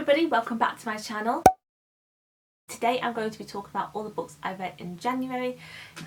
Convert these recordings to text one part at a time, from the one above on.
everybody, welcome back to my channel. Today I'm going to be talking about all the books I read in January.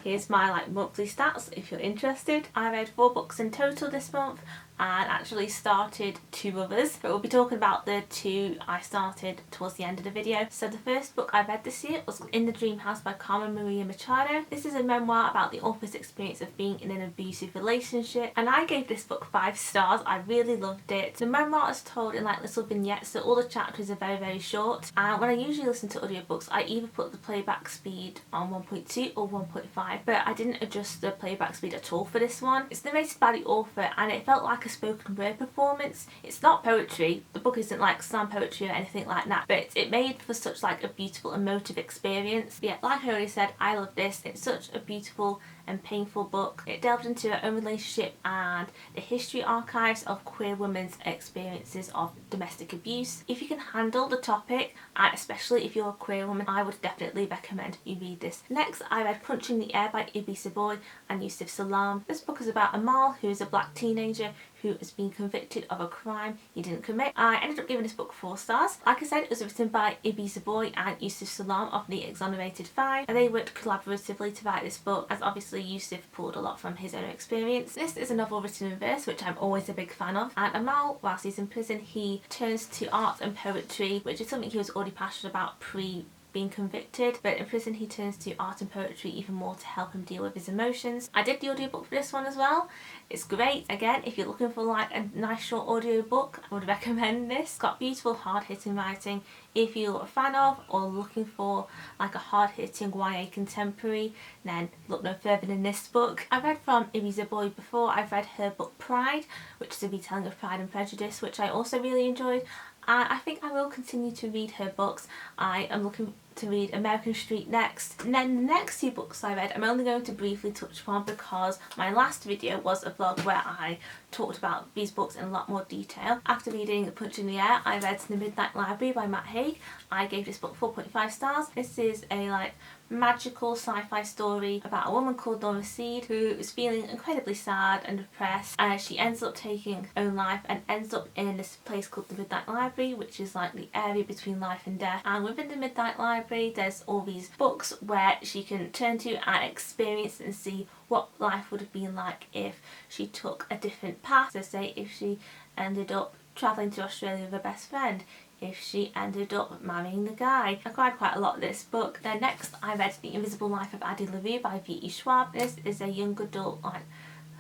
Here's my monthly stats if you're interested. I read 4 books in total this month and actually started 2 others, but we'll be talking about the 2 I started towards the end of the video. So the first book I read this year was In the Dream House by Carmen Maria Machado. This is a memoir about the author's experience of being in an abusive relationship, and I gave this book 5 stars. I really loved it. The memoir is told in little vignettes, so all the chapters are very short, and when I usually listen to audiobooks I either put the playback speed on 1.2 or 1.5, but I didn't adjust the playback speed at all for this one. It's narrated by the author and it felt like a spoken word performance. It's not poetry, the book isn't like slam poetry or anything like that, but it made for such a beautiful emotive experience. But yeah, like I already said, I love this. It's such a beautiful and painful book. It delved into her own relationship and the history archives of queer women's experiences of domestic abuse. If you can handle the topic, and especially if you're a queer woman, I would definitely recommend you read this. Next, I read Punching the Air by Ibi Zoboi and Yusuf Salaam. This book is about Amal, who is a black teenager who has been convicted of a crime he didn't commit. I ended up giving this book 4 stars. Like I said, it was written by Ibi Zoboi and Yusuf Salaam of the Exonerated 5, and they worked collaboratively to write this book, as obviously Yusuf pulled a lot from his own experience. This is a novel written in verse, which I'm always a big fan of, and Amal, whilst he's in prison, he turns to art and poetry, which is something he was already passionate about being convicted, but in prison he turns to art and poetry even more to help him deal with his emotions. I did the audiobook for this one as well. It's great. Again, if you're looking for a nice short audiobook, I would recommend this. It's got beautiful hard-hitting writing. If you're a fan of or looking for a hard-hitting YA contemporary, then look no further than this book. I read from Ibi Zoboi before. I've read her book Pride, which is a retelling of Pride and Prejudice, which I also really enjoyed. I think I will continue to read her books. I am looking to read American Street next. And then the next 2 books I read I'm only going to briefly touch upon because my last video was a vlog where I talked about these books in a lot more detail. After reading Punch in the Air, I read The Midnight Library by Matt Haig. I gave this book 4.5 stars. This is a magical sci-fi story about a woman called Nora Seed who is feeling incredibly sad and depressed, and she ends up taking her own life and ends up in this place called the Midnight Library, which is the area between life and death. And within the Midnight Library there's all these books where she can turn to and experience and see what life would have been like if she took a different path. So say if she ended up travelling to Australia with her best friend, if she ended up marrying the guy. I cried quite a lot this book. Then next I read The Invisible Life of Addie LaRue by V.E. Schwab. This is a young adult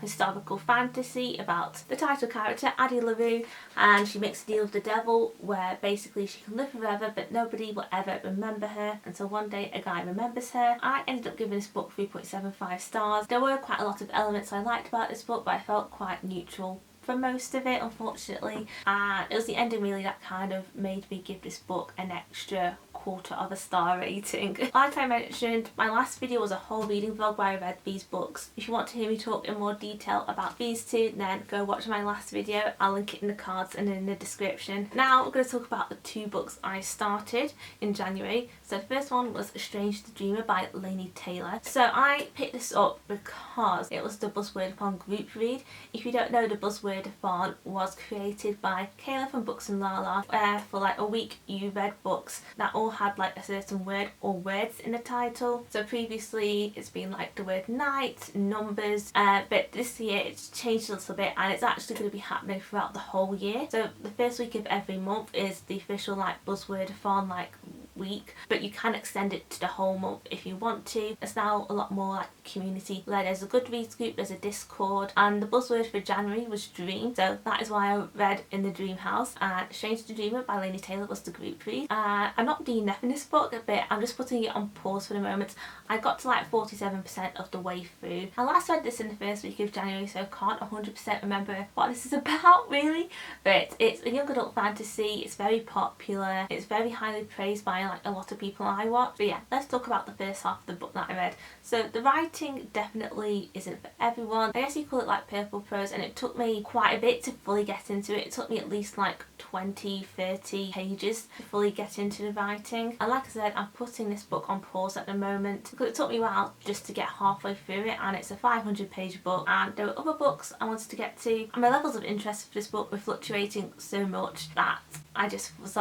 historical fantasy about the title character Addie LaRue, and she makes a deal with the devil where basically she can live forever but nobody will ever remember her until one day a guy remembers her. I ended up giving this book 3.75 stars. There were quite a lot of elements I liked about this book, but I felt quite neutral for most of it, unfortunately, and it was the ending really that kind of made me give this book an extra 1/4 of a star rating. Like I mentioned, my last video was a whole reading vlog where I read these books. If you want to hear me talk in more detail about these 2, then go watch my last video. I'll link it in the cards and in the description. Now we're going to talk about the 2 books I started in January. So the first one was Strange the Dreamer by Laini Taylor. So I picked this up because it was the Buzzwordathon group read. If you don't know, the Buzzwordathon was created by Kayla from Books and Lala, where for a week you read books that all had a certain word or words in the title. So previously it's been the word night, numbers, but this year it's changed a little bit and it's actually going to be happening throughout the whole year. So the first week of every month is the official Buzzwordathon week, but you can extend it to the whole month if you want to. It's now a lot more community led. There's a Goodreads group, there's a Discord, and the buzzword for January was dream, so that is why I read In the Dream House, and Strange the Dreamer by Laini Taylor was the group read. I'm not DNFing this book, but I'm just putting it on pause for the moment. I got to 47% of the way through. I last read this in the first week of January, so I can't 100% remember what this is about really, but it's a young adult fantasy. It's very popular, it's very highly praised by a lot of people I watch. But yeah, let's talk about the first half of the book that I read. So the writing definitely isn't for everyone. I guess you call it purple prose, and it took me quite a bit to fully get into it. It took me at least 20-30 pages to fully get into the writing, and like I said, I'm putting this book on pause at the moment because it took me a while just to get halfway through it, and it's a 500-page book and there were other books I wanted to get to, and my levels of interest for this book were fluctuating so much that I just was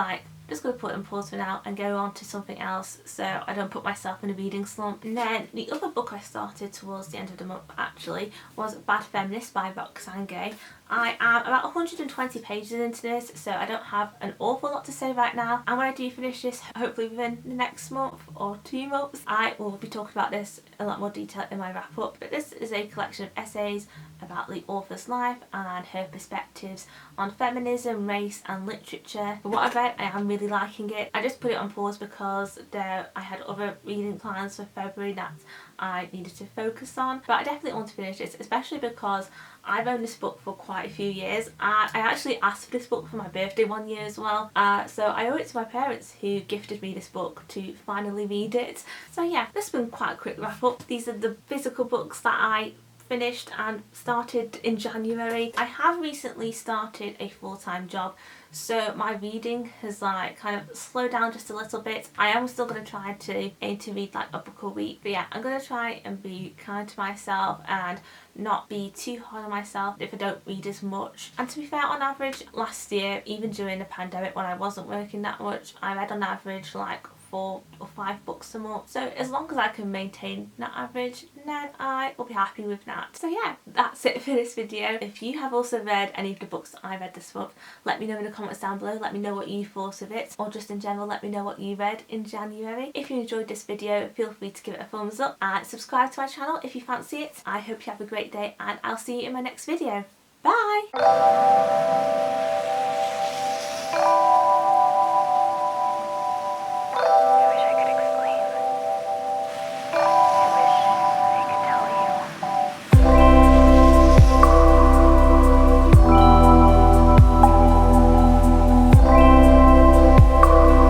I'm just going to put it on pause for now and go on to something else so I don't put myself in a reading slump. And then the other book I started towards the end of the month actually was Bad Feminist by Roxane Gay. I am about 120 pages into this, so I don't have an awful lot to say right now, and when I do finish this, hopefully within the next month or 2 months, I will be talking about this in a lot more detail in my wrap up. But this is a collection of essays about the author's life and her perspectives on feminism, race and literature. From what I've read, I am really liking it. I just put it on pause because I had other reading plans for February that I needed to focus on, but I definitely want to finish this, especially because I've owned this book for quite a few years, and I actually asked for this book for my birthday one year as well, so I owe it to my parents who gifted me this book to finally read it. So yeah, this has been quite a quick wrap up. These are the physical books that I finished and started in January. I have recently started a full-time job, so my reading has kind of slowed down just a little bit. I am still going to try to aim to read a book a week, but yeah, I'm going to try and be kind to myself and not be too hard on myself if I don't read as much. And to be fair, on average last year, even during the pandemic when I wasn't working that much, I read on average 4 or 5 books a month. So as long as I can maintain that average, then I will be happy with that. So yeah, that's it for this video. If you have also read any of the books that I read this month, let me know in the comments down below. Let me know what you thought of it, or just in general let me know what you read in January. If you enjoyed this video, feel free to give it a thumbs up and subscribe to my channel if you fancy it. I hope you have a great day, and I'll see you in my next video. Bye!